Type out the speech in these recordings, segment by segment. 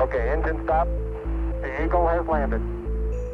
Okay, engine stop. The Eagle has landed.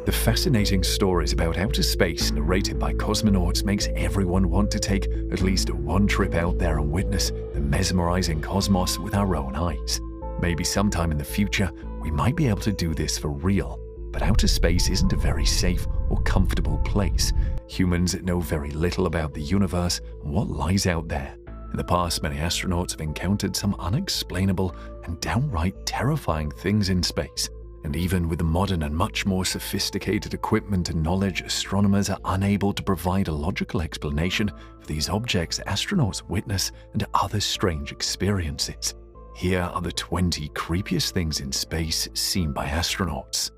The fascinating stories about outer space narrated by cosmonauts makes everyone want to take at least one trip out there and witness the mesmerizing cosmos with our own eyes. Maybe sometime in the future, we might be able to do this for real. But outer space isn't a very safe or comfortable place. Humans know very little about the universe and what lies out there. In the past, many astronauts have encountered some unexplainable and downright terrifying things in space. And even with the modern and much more sophisticated equipment and knowledge, astronomers are unable to provide a logical explanation for these objects astronauts witness and other strange experiences. Here are the 20 creepiest things in space seen by astronauts.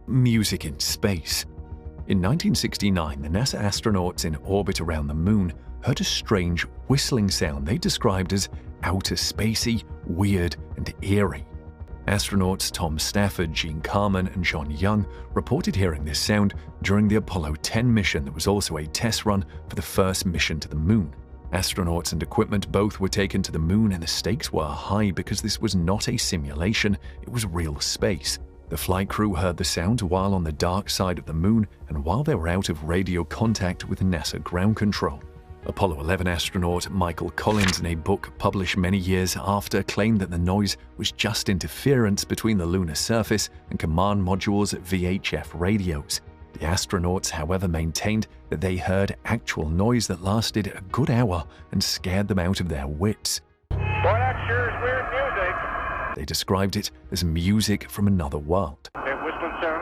Music in space. In 1969, the NASA astronauts in orbit around the moon heard a strange whistling sound they described as outer spacey, weird, and eerie. Astronauts Tom Stafford, Gene Carman, and John Young reported hearing this sound during the Apollo 10 mission that was also a test run for the first mission to the moon. Astronauts and equipment both were taken to the moon, and the stakes were high because this was not a simulation, it was real space. The flight crew heard the sound while on the dark side of the moon and while they were out of radio contact with NASA ground control. Apollo 11 astronaut Michael Collins, in a book published many years after, claimed that the noise was just interference between the lunar surface and command module's VHF radios. The astronauts, however, maintained that they heard actual noise that lasted a good hour and scared them out of their wits. Boy, that sure is weird music. They described it as music from another world. That whistling sound.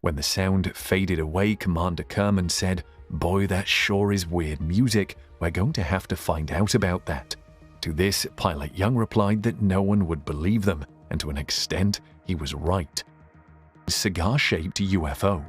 When the sound faded away, Commander Kerman said, "Boy, that sure is weird music. We're going to have to find out about that." To this, Pilot Young replied that no one would believe them, and to an extent, he was right. Cigar-shaped UFO.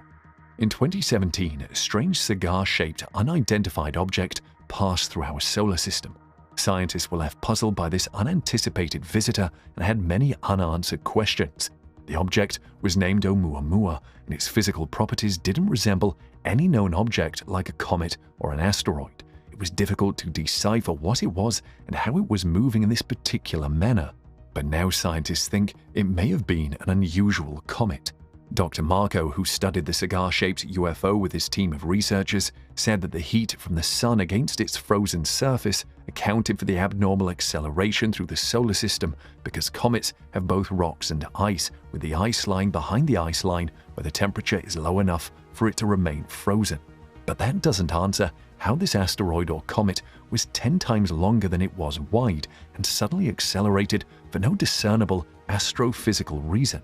In 2017, a strange cigar-shaped, unidentified object passed through our solar system. Scientists were left puzzled by this unanticipated visitor and had many unanswered questions. The object was named Oumuamua, and its physical properties didn't resemble any known object like a comet or an asteroid. It was difficult to decipher what it was and how it was moving in this particular manner. But now scientists think it may have been an unusual comet. Dr. Marco, who studied the cigar-shaped UFO with his team of researchers, said that the heat from the sun against its frozen surface accounted for the abnormal acceleration through the solar system because comets have both rocks and ice, with the ice line behind the ice line where the temperature is low enough for it to remain frozen. But that doesn't answer how this asteroid or comet was 10 times longer than it was wide and suddenly accelerated for no discernible astrophysical reason.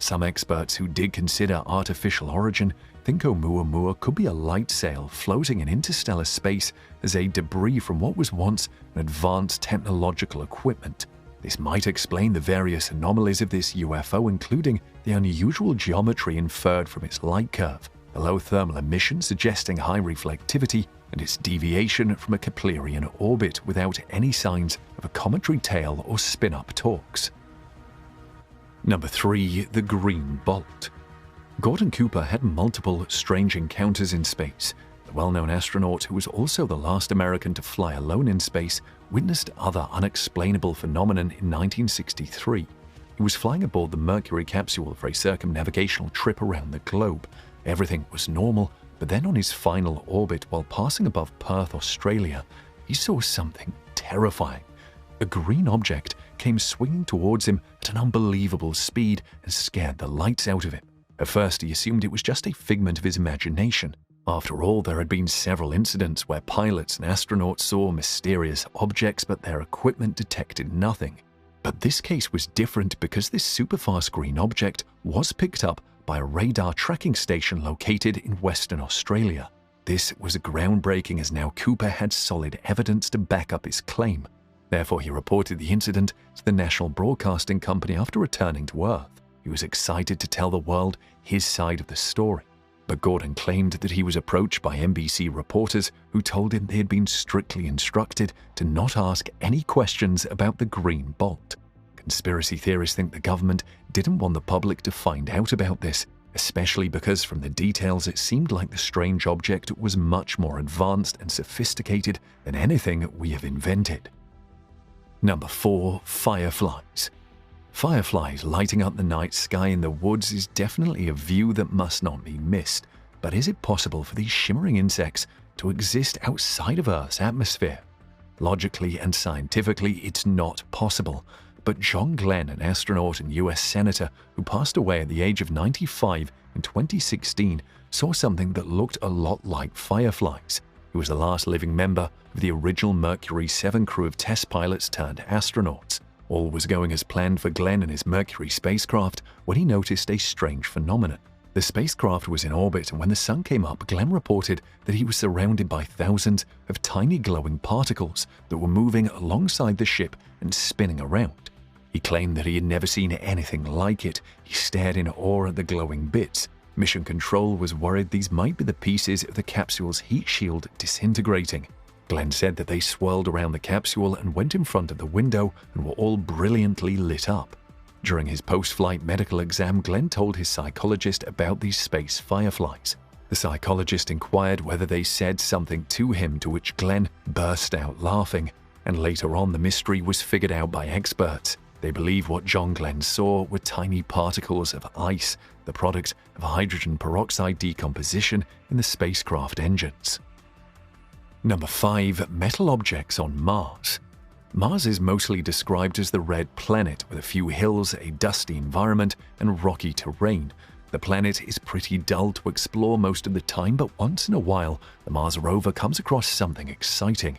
Some experts who did consider artificial origin think Oumuamua could be a light sail floating in interstellar space as a debris from what was once an advanced technological equipment. This might explain the various anomalies of this UFO, including the unusual geometry inferred from its light curve, the low thermal emission suggesting high reflectivity, and its deviation from a Keplerian orbit without any signs of a cometary tail or spin-up torques. Number 3. The Green Bolt. Gordon Cooper had multiple strange encounters in space. The well-known astronaut, who was also the last American to fly alone in space, witnessed other unexplainable phenomenon in 1963. He was flying aboard the Mercury capsule for a circumnavigational trip around the globe. Everything was normal, but then on his final orbit while passing above Perth, Australia, he saw something terrifying. A green object came swinging towards him at an unbelievable speed and scared the lights out of him. At first, he assumed it was just a figment of his imagination. After all, there had been several incidents where pilots and astronauts saw mysterious objects, but their equipment detected nothing. But this case was different because this superfast green object was picked up by a radar tracking station located in Western Australia. This was groundbreaking as now Cooper had solid evidence to back up his claim. Therefore, he reported the incident to the National Broadcasting Company after returning to Earth. He was excited to tell the world his side of the story. But Gordon claimed that he was approached by NBC reporters who told him they had been strictly instructed to not ask any questions about the green bolt. Conspiracy theorists think the government didn't want the public to find out about this, especially because from the details it seemed like the strange object was much more advanced and sophisticated than anything we have invented. Number 4. Fireflies. Fireflies lighting up the night sky in the woods is definitely a view that must not be missed. But is it possible for these shimmering insects to exist outside of Earth's atmosphere? Logically and scientifically, it's not possible. But John Glenn, an astronaut and US Senator who passed away at the age of 95 in 2016, saw something that looked a lot like fireflies. He was the last living member of the original Mercury 7 crew of test pilots turned astronauts. All was going as planned for Glenn and his Mercury spacecraft when he noticed a strange phenomenon. The spacecraft was in orbit, and when the sun came up, Glenn reported that he was surrounded by thousands of tiny glowing particles that were moving alongside the ship and spinning around. He claimed that he had never seen anything like it. He stared in awe at the glowing bits. Mission Control was worried these might be the pieces of the capsule's heat shield disintegrating. Glenn said that they swirled around the capsule and went in front of the window and were all brilliantly lit up. During his post-flight medical exam, Glenn told his psychologist about these space fireflies. The psychologist inquired whether they said something to him, to which Glenn burst out laughing, and later on the mystery was figured out by experts. They believe what John Glenn saw were tiny particles of ice, the product of hydrogen peroxide decomposition in the spacecraft engines. Number 5. Metal objects on Mars. Mars is mostly described as the red planet, with a few hills, a dusty environment, and rocky terrain. The planet is pretty dull to explore most of the time, but once in a while, the Mars rover comes across something exciting.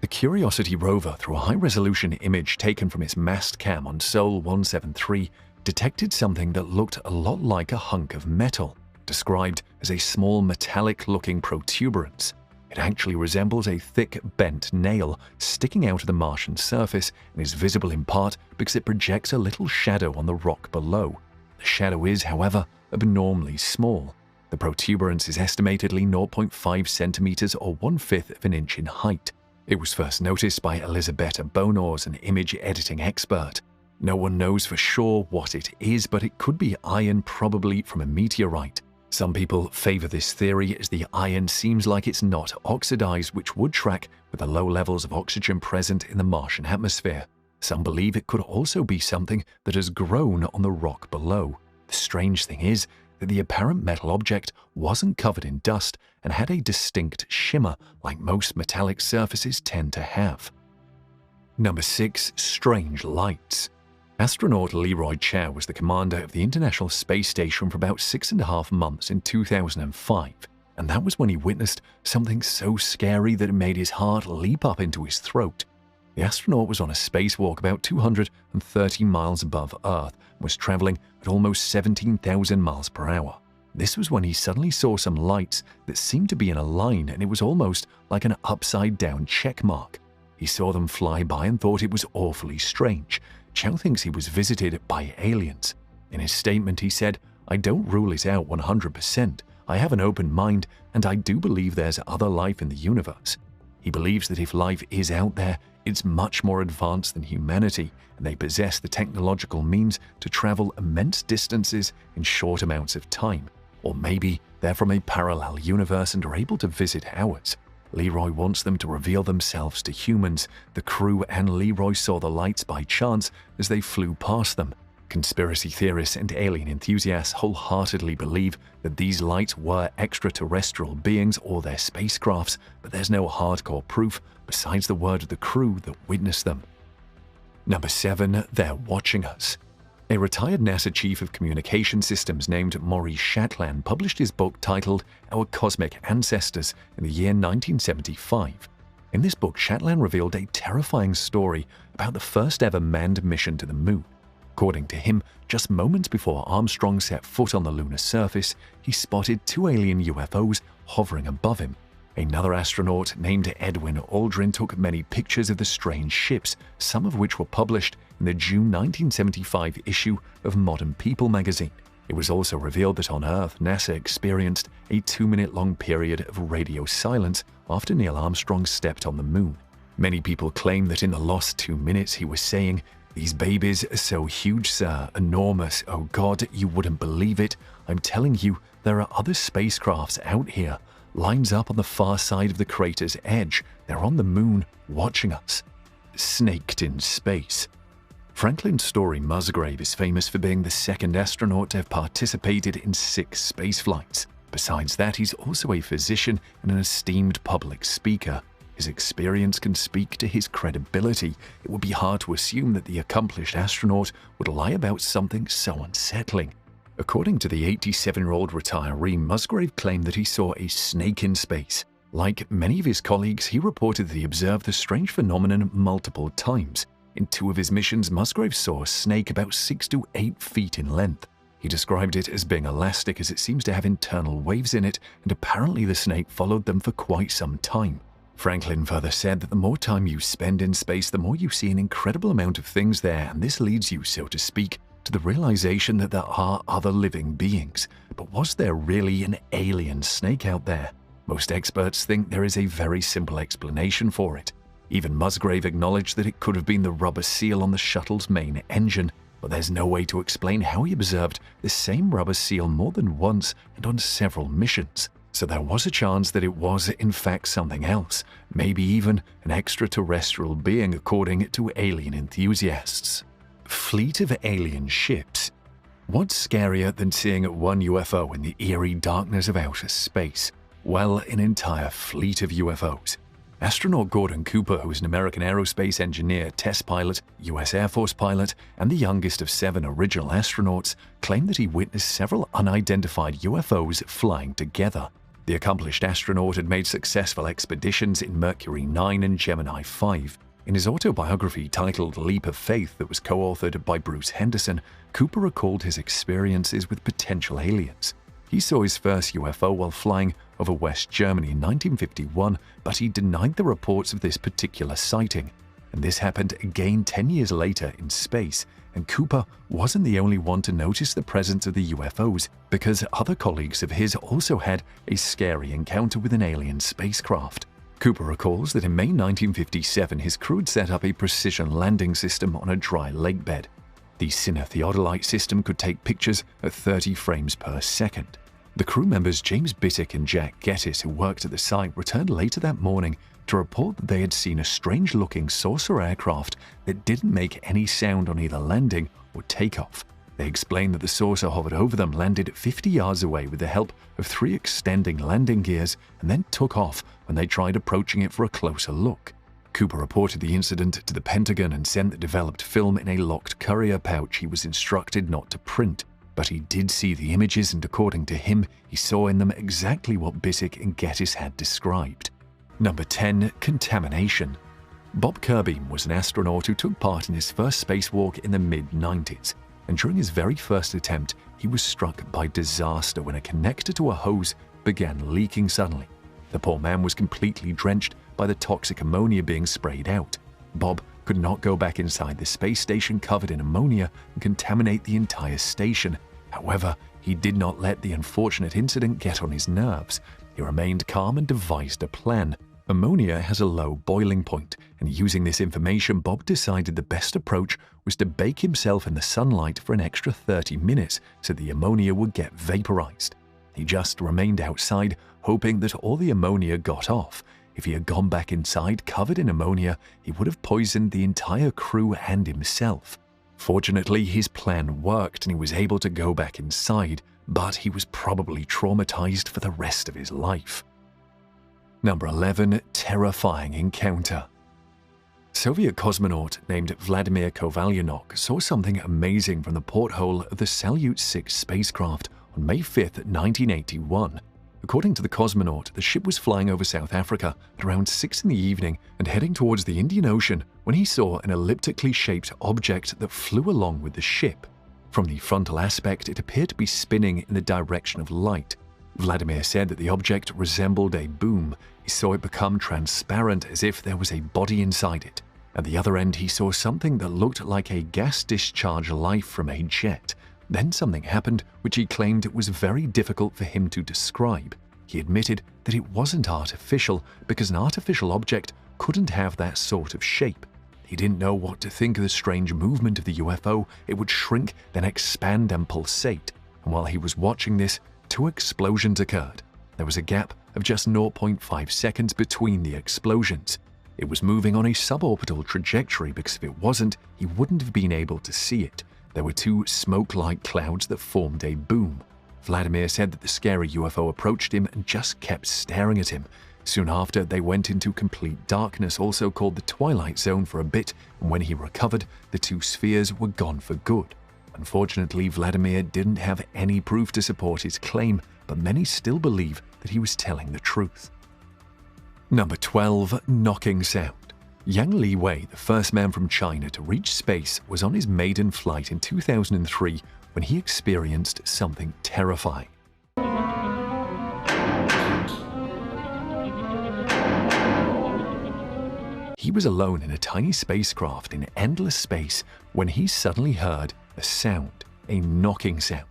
The Curiosity rover, through a high-resolution image taken from its mast cam on Sol 173, detected something that looked a lot like a hunk of metal, described as a small metallic-looking protuberance. It actually resembles a thick, bent nail sticking out of the Martian surface and is visible in part because it projects a little shadow on the rock below. The shadow is, however, abnormally small. The protuberance is estimatedly 0.5 centimeters or 1/5 of an inch in height. It was first noticed by Elisabetta Bonors, an image editing expert. No one knows for sure what it is, but it could be iron, probably from a meteorite. Some people favor this theory as the iron seems like it's not oxidized, which would track with the low levels of oxygen present in the Martian atmosphere. Some believe it could also be something that has grown on the rock below. The strange thing is that the apparent metal object wasn't covered in dust and had a distinct shimmer like most metallic surfaces tend to have. Number 6. Strange lights. Astronaut Leroy Chiao was the commander of the International Space Station for about 6.5 months in 2005, and that was when he witnessed something so scary that it made his heart leap up into his throat. The astronaut was on a spacewalk about 230 miles above Earth and was traveling at almost 17,000 miles per hour. This was when he suddenly saw some lights that seemed to be in a line, and it was almost like an upside-down check mark. He saw them fly by and thought it was awfully strange. Chiao thinks he was visited by aliens. In his statement, he said, "I don't rule it out 100%. I have an open mind, and I do believe there's other life in the universe." He believes that if life is out there, it's much more advanced than humanity, and they possess the technological means to travel immense distances in short amounts of time. Or maybe they're from a parallel universe and are able to visit ours. Leroy wants them to reveal themselves to humans. The crew and Leroy saw the lights by chance as they flew past them. Conspiracy theorists and alien enthusiasts wholeheartedly believe that these lights were extraterrestrial beings or their spacecrafts, but there's no hardcore proof besides the word of the crew that witnessed them. Number 7. They're watching us. A retired NASA chief of communication systems named Maurice Chatelain published his book titled Our Cosmic Ancestors in the year 1975. In this book, Chatelain revealed a terrifying story about the first ever manned mission to the moon. According to him, just moments before Armstrong set foot on the lunar surface, he spotted 2 alien UFOs hovering above him. Another astronaut named Edwin Aldrin took many pictures of the strange ships, some of which were published in the June 1975 issue of Modern People magazine. It was also revealed that on Earth, NASA experienced a 2-minute-long period of radio silence after Neil Armstrong stepped on the moon. Many people claim that in the lost 2 minutes he was saying, "These babies are so huge, sir, enormous, oh God, you wouldn't believe it. I'm telling you, there are other spacecrafts out here. Lines up on the far side of the crater's edge. They're on the moon, watching us." snaked in space. Franklin Story Musgrave is famous for being the second astronaut to have participated in 6 space flights. Besides that, he's also a physician and an esteemed public speaker. His experience can speak to his credibility. It would be hard to assume that the accomplished astronaut would lie about something so unsettling. According to the 87-year-old retiree, Musgrave claimed that he saw a snake in space. Like many of his colleagues, he reported that he observed the strange phenomenon multiple times. In 2 of his missions, Musgrave saw a snake about 6 to 8 feet in length. He described it as being elastic as it seems to have internal waves in it, and apparently the snake followed them for quite some time. Franklin further said that the more time you spend in space, the more you see an incredible amount of things there, and this leads you, so to speak, to the realization that there are other living beings. But was there really an alien snake out there? Most experts think there is a very simple explanation for it. Even Musgrave acknowledged that it could have been the rubber seal on the shuttle's main engine, but there's no way to explain how he observed the same rubber seal more than once and on several missions. So there was a chance that it was in fact something else, maybe even an extraterrestrial being according to alien enthusiasts. Fleet of alien ships. What's scarier than seeing one UFO in the eerie darkness of outer space? Well, an entire fleet of UFOs. Astronaut Gordon Cooper, who is an American aerospace engineer, test pilot, U.S. Air Force pilot, and the youngest of 7 original astronauts, claimed that he witnessed several unidentified UFOs flying together. The accomplished astronaut had made successful expeditions in Mercury 9 and Gemini 5. In his autobiography titled Leap of Faith that was co-authored by Bruce Henderson, Cooper recalled his experiences with potential aliens. He saw his first UFO while flying over West Germany in 1951, but he denied the reports of this particular sighting. And this happened again 10 years later in space, and Cooper wasn't the only one to notice the presence of the UFOs, because other colleagues of his also had a scary encounter with an alien spacecraft. Cooper recalls that in May 1957, his crew had set up a precision landing system on a dry lake bed. The cinetheodolite system could take pictures at 30 frames per second. The crew members James Bittick and Jack Gettis, who worked at the site, returned later that morning to report that they had seen a strange-looking saucer aircraft that didn't make any sound on either landing or takeoff. They explained that the saucer hovered over them, landed 50 yards away with the help of 3 extending landing gears, and then took off when they tried approaching it for a closer look. Cooper reported the incident to the Pentagon and sent the developed film in a locked courier pouch he was instructed not to print. But he did see the images, and according to him, he saw in them exactly what Bittick and Gettis had described. Number 10. Contamination. Bob Kirby was an astronaut who took part in his first spacewalk in the mid-90s, and during his very first attempt, he was struck by disaster when a connector to a hose began leaking suddenly. The poor man was completely drenched by the toxic ammonia being sprayed out. Bob could not go back inside the space station covered in ammonia and contaminate the entire station. However, he did not let the unfortunate incident get on his nerves. He remained calm and devised a plan. Ammonia has a low boiling point, and using this information, Bob decided the best approach was to bake himself in the sunlight for an extra 30 minutes so the ammonia would get vaporized. He just remained outside, hoping that all the ammonia got off. If he had gone back inside covered in ammonia, he would have poisoned the entire crew and himself. Fortunately, his plan worked and he was able to go back inside, but he was probably traumatized for the rest of his life. Number 11. Terrifying encounter. Soviet cosmonaut named Vladimir Kovalyonok saw something amazing from the porthole of the Salyut 6 spacecraft on May 5, 1981. According to the cosmonaut, the ship was flying over South Africa at around 6 in the evening and heading towards the Indian Ocean when he saw an elliptically shaped object that flew along with the ship. From the frontal aspect, it appeared to be spinning in the direction of light. Vladimir said that the object resembled a boom. He saw it become transparent as if there was a body inside it. At the other end, he saw something that looked like a gas discharge life from a jet. Then something happened which he claimed it was very difficult for him to describe. He admitted that it wasn't artificial because an artificial object couldn't have that sort of shape. He didn't know what to think of the strange movement of the UFO. It would shrink, then expand and pulsate. And while he was watching this, 2 explosions occurred. There was a gap of just 0.5 seconds between the explosions. It was moving on a suborbital trajectory because if it wasn't, he wouldn't have been able to see it. There were two smoke-like clouds that formed a boom. Vladimir said that the scary UFO approached him and just kept staring at him. Soon after, they went into complete darkness, also called the Twilight Zone, for a bit, and when he recovered, the two spheres were gone for good. Unfortunately, Vladimir didn't have any proof to support his claim, but many still believe that he was telling the truth. Number 12. Knocking sound. Yang Liwei, the first man from China to reach space, was on his maiden flight in 2003 when he experienced something terrifying. He was alone in a tiny spacecraft in endless space when he suddenly heard a sound, a knocking sound.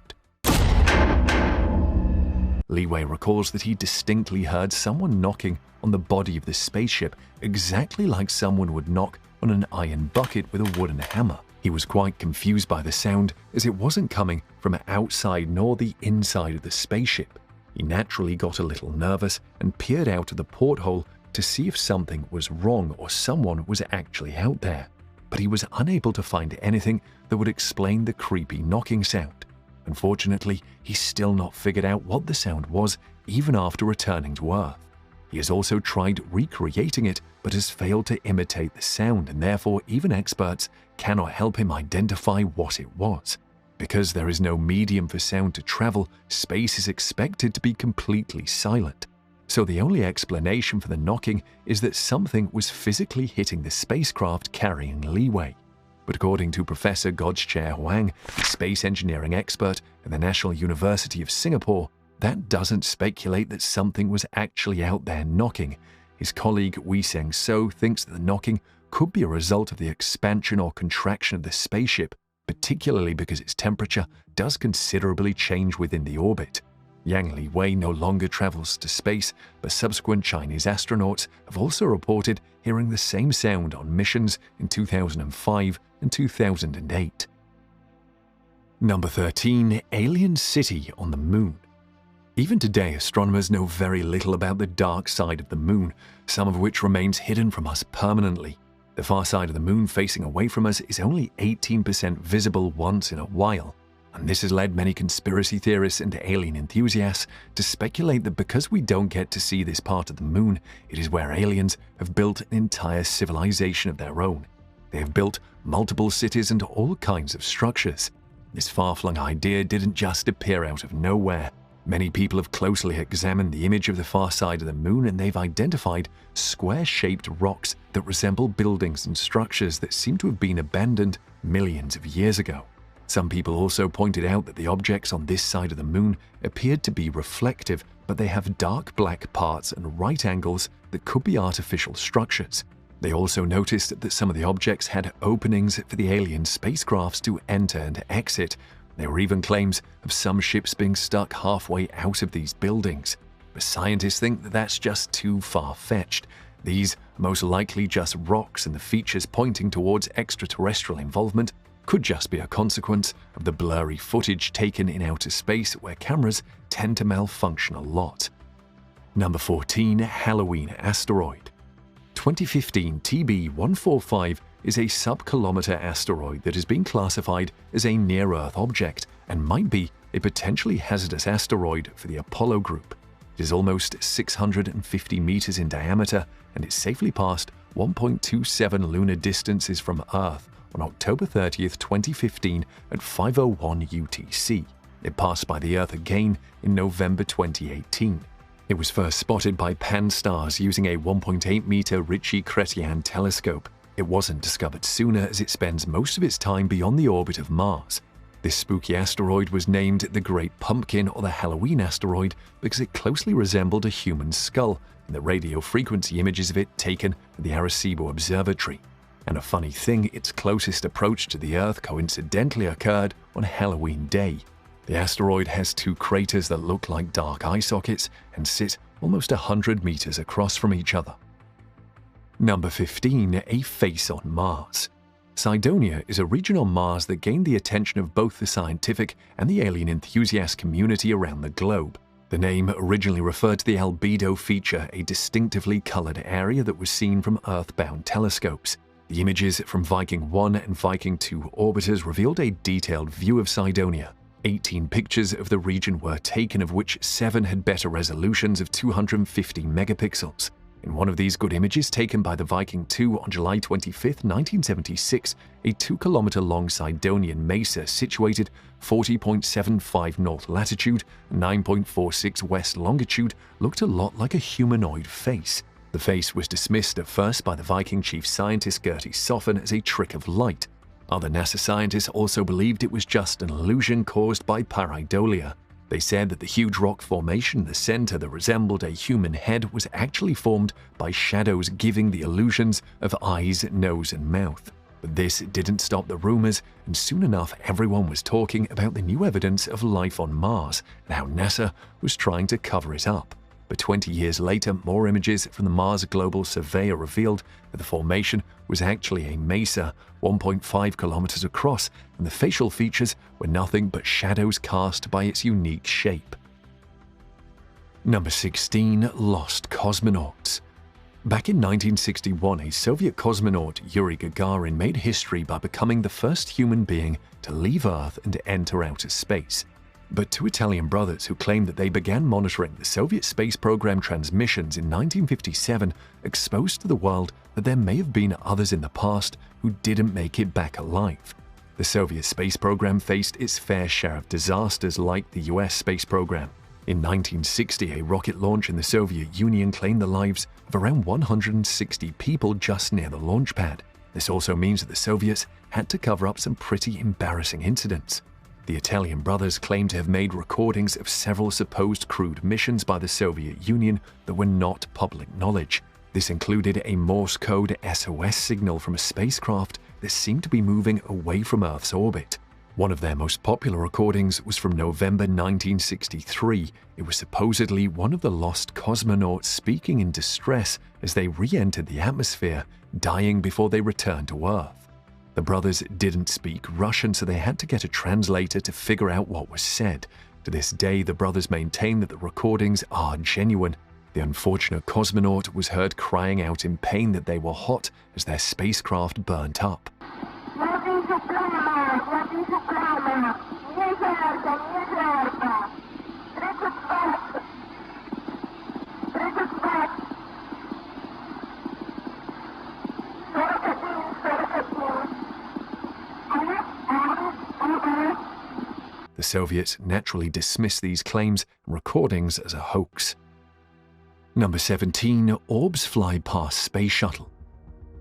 Liwei recalls that he distinctly heard someone knocking on the body of the spaceship, exactly like someone would knock on an iron bucket with a wooden hammer. He was quite confused by the sound, as it wasn't coming from outside nor the inside of the spaceship. He naturally got a little nervous and peered out of the porthole to see if something was wrong or someone was actually out there. But he was unable to find anything that would explain the creepy knocking sound. Unfortunately, he's still not figured out what the sound was even after returning to Earth. He has also tried recreating it, but has failed to imitate the sound, and therefore even experts cannot help him identify what it was. Because there is no medium for sound to travel, space is expected to be completely silent. So the only explanation for the knocking is that something was physically hitting the spacecraft carrying Liwei. But according to Professor Godchair Huang, a space engineering expert at the National University of Singapore, that doesn't speculate that something was actually out there knocking. His colleague Wei Seng So thinks that the knocking could be a result of the expansion or contraction of the spaceship, particularly because its temperature does considerably change within the orbit. Yang Liwei no longer travels to space, but subsequent Chinese astronauts have also reported hearing the same sound on missions in 2005 and 2008. Number 13. Alien City on the Moon. Even today, astronomers know very little about the dark side of the Moon, some of which remains hidden from us permanently. The far side of the Moon facing away from us is only 18% visible once in a while, and this has led many conspiracy theorists and alien enthusiasts to speculate that because we don't get to see this part of the Moon, it is where aliens have built an entire civilization of their own. They have built multiple cities and all kinds of structures. This far-flung idea didn't just appear out of nowhere. Many people have closely examined the image of the far side of the Moon, and they've identified square-shaped rocks that resemble buildings and structures that seem to have been abandoned millions of years ago. Some people also pointed out that the objects on this side of the Moon appeared to be reflective, but they have dark black parts and right angles that could be artificial structures. They also noticed that some of the objects had openings for the alien spacecrafts to enter and exit. There were even claims of some ships being stuck halfway out of these buildings. But scientists think that that's just too far-fetched. These are most likely just rocks, and the features pointing towards extraterrestrial involvement could just be a consequence of the blurry footage taken in outer space, where cameras tend to malfunction a lot. Number 14. Halloween Asteroid. 2015 TB145 is a sub-kilometer asteroid that has been classified as a near-Earth object and might be a potentially hazardous asteroid for the Apollo group. It is almost 650 meters in diameter, and it safely passed 1.27 lunar distances from Earth on October 30th, 2015 at 5:01 UTC. It passed by the Earth again in November 2018. It was first spotted by Pan-STARRS using a 1.8-meter Ritchie-Chrétien telescope. It wasn't discovered sooner, as it spends most of its time beyond the orbit of Mars. This spooky asteroid was named the Great Pumpkin, or the Halloween asteroid, because it closely resembled a human skull in the radio frequency images of it taken at the Arecibo Observatory. And a funny thing, its closest approach to the Earth coincidentally occurred on Halloween Day. The asteroid has two craters that look like dark eye sockets and sit almost 100 meters across from each other. Number 15. A Face on Mars. Cydonia is a region on Mars that gained the attention of both the scientific and the alien enthusiast community around the globe. The name originally referred to the albedo feature, a distinctively colored area that was seen from Earth-bound telescopes. The images from Viking 1 and Viking 2 orbiters revealed a detailed view of Cydonia. 18 pictures of the region were taken, of which 7 had better resolutions of 250 megapixels. In one of these good images taken by the Viking 2 on July 25, 1976, a 2-kilometer-long Cydonian mesa situated 40.75 north latitude, 9.46 west longitude looked a lot like a humanoid face. The face was dismissed at first by the Viking chief scientist Gertie Soffen as a trick of light. Other NASA scientists also believed it was just an illusion caused by pareidolia. They said that the huge rock formation in the center that resembled a human head was actually formed by shadows giving the illusions of eyes, nose, and mouth. But this didn't stop the rumors, and soon enough everyone was talking about the new evidence of life on Mars and how NASA was trying to cover it up. But 20 years later, more images from the Mars Global Surveyor revealed that the formation was actually a mesa 1.5 kilometers across, and the facial features were nothing but shadows cast by its unique shape. Number 16. Lost cosmonauts. Back in 1961, a Soviet cosmonaut, Yuri Gagarin, made history by becoming the first human being to leave Earth and enter outer space. But two Italian brothers who claimed that they began monitoring the Soviet space program transmissions in 1957 exposed to the world that there may have been others in the past who didn't make it back alive. The Soviet space program faced its fair share of disasters like the US space program. In 1960, a rocket launch in the Soviet Union claimed the lives of around 160 people just near the launch pad. This also means that the Soviets had to cover up some pretty embarrassing incidents. The Italian brothers claim to have made recordings of several supposed crewed missions by the Soviet Union that were not public knowledge. This included a Morse code SOS signal from a spacecraft that seemed to be moving away from Earth's orbit. One of their most popular recordings was from November 1963. It was supposedly one of the lost cosmonauts speaking in distress as they re-entered the atmosphere, dying before they returned to Earth. The brothers didn't speak Russian, so they had to get a translator to figure out what was said. To this day, the brothers maintain that the recordings are genuine. The unfortunate cosmonaut was heard crying out in pain that they were hot as their spacecraft burnt up. The Soviets naturally dismissed these claims and recordings as a hoax. Number 17. Orbs fly past Space Shuttle.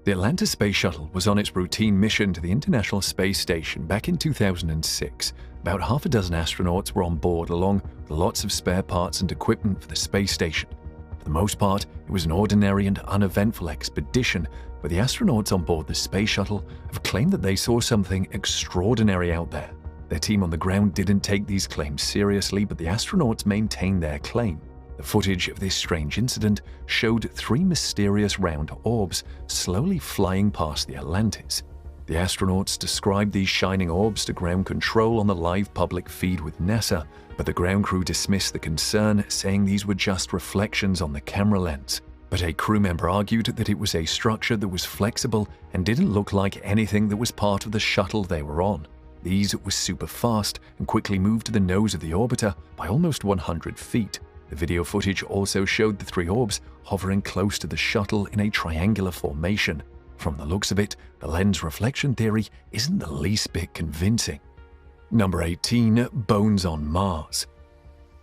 The Atlantis Space Shuttle was on its routine mission to the International Space Station back in 2006. About half a dozen astronauts were on board, along with lots of spare parts and equipment for the space station. For the most part, it was an ordinary and uneventful expedition, but the astronauts on board the Space Shuttle have claimed that they saw something extraordinary out there. Their team on the ground didn't take these claims seriously, but the astronauts maintained their claim. The footage of this strange incident showed 3 mysterious round orbs slowly flying past the Atlantis. The astronauts described these shining orbs to ground control on the live public feed with NASA, but the ground crew dismissed the concern, saying these were just reflections on the camera lens. But a crew member argued that it was a structure that was flexible and didn't look like anything that was part of the shuttle they were on. These were super fast and quickly moved to the nose of the orbiter by almost 100 feet. The video footage also showed the 3 orbs hovering close to the shuttle in a triangular formation. From the looks of it, the lens reflection theory isn't the least bit convincing. Number 18. Bones on Mars.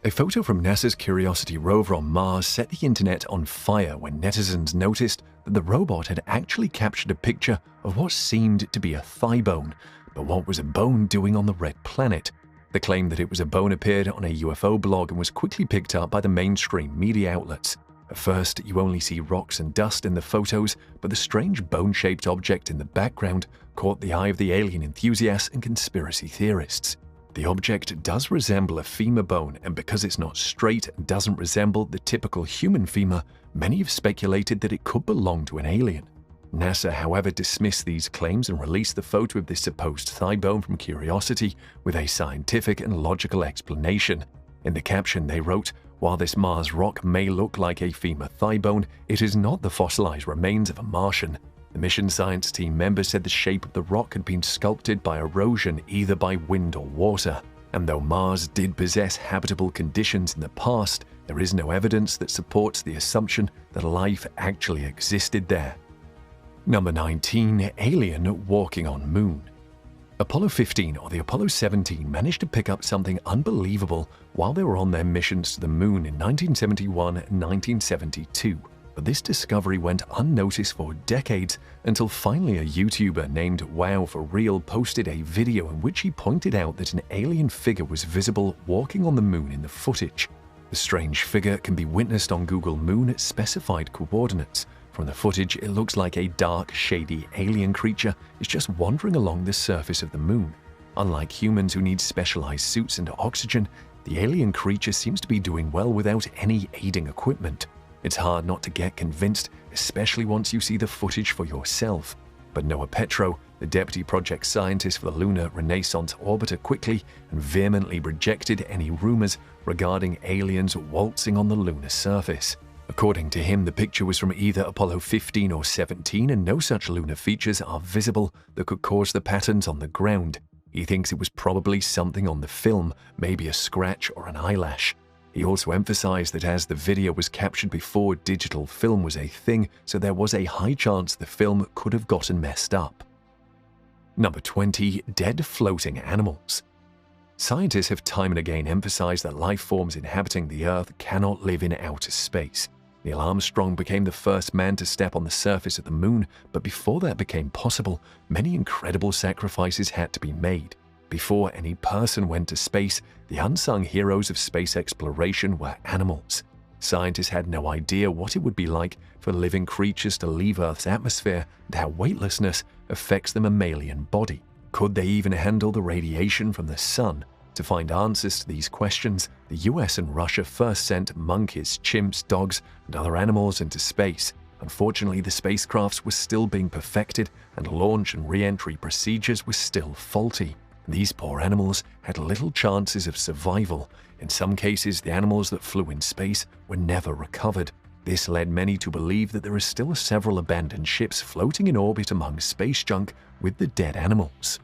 A photo from NASA's Curiosity rover on Mars set the internet on fire when netizens noticed that the robot had actually captured a picture of what seemed to be a thigh bone. But what was a bone doing on the red planet? The claim that it was a bone appeared on a UFO blog and was quickly picked up by the mainstream media outlets. At first, you only see rocks and dust in the photos, but the strange bone-shaped object in the background caught the eye of the alien enthusiasts and conspiracy theorists. The object does resemble a femur bone, and because it's not straight and doesn't resemble the typical human femur, many have speculated that it could belong to an alien. NASA, however, dismissed these claims and released the photo of this supposed thigh bone from Curiosity with a scientific and logical explanation. In the caption, they wrote, While this Mars rock may look like a femur thigh bone, it is not the fossilized remains of a Martian. The mission science team members said the shape of the rock had been sculpted by erosion either by wind or water. And though Mars did possess habitable conditions in the past, there is no evidence that supports the assumption that life actually existed there. Number 19. Alien walking on moon. Apollo 15 or the Apollo 17 managed to pick up something unbelievable while they were on their missions to the moon in 1971 and 1972. But this discovery went unnoticed for decades until finally a YouTuber named Wow4Real posted a video in which he pointed out that an alien figure was visible walking on the moon in the footage. The strange figure can be witnessed on Google Moon at specified coordinates. From the footage, it looks like a dark, shady alien creature is just wandering along the surface of the moon. Unlike humans who need specialized suits and oxygen, the alien creature seems to be doing well without any aiding equipment. It's hard not to get convinced, especially once you see the footage for yourself. But Noah Petro, the deputy project scientist for the Lunar Renaissance Orbiter, quickly and vehemently rejected any rumors regarding aliens waltzing on the lunar surface. According to him, the picture was from either Apollo 15 or 17 and no such lunar features are visible that could cause the patterns on the ground. He thinks it was probably something on the film, maybe a scratch or an eyelash. He also emphasized that as the video was captured before digital film was a thing, so there was a high chance the film could have gotten messed up. Number 20. Dead floating animals. Scientists have time and again emphasized that life forms inhabiting the Earth cannot live in outer space. Neil Armstrong became the first man to step on the surface of the moon, but before that became possible, many incredible sacrifices had to be made. Before any person went to space, the unsung heroes of space exploration were animals. Scientists had no idea what it would be like for living creatures to leave Earth's atmosphere and how weightlessness affects the mammalian body. Could they even handle the radiation from the sun? To find answers to these questions, the US and Russia first sent monkeys, chimps, dogs, and other animals into space. Unfortunately, the spacecrafts were still being perfected and launch and re-entry procedures were still faulty. These poor animals had little chances of survival. In some cases, the animals that flew in space were never recovered. This led many to believe that there are still several abandoned ships floating in orbit among space junk with the dead animals.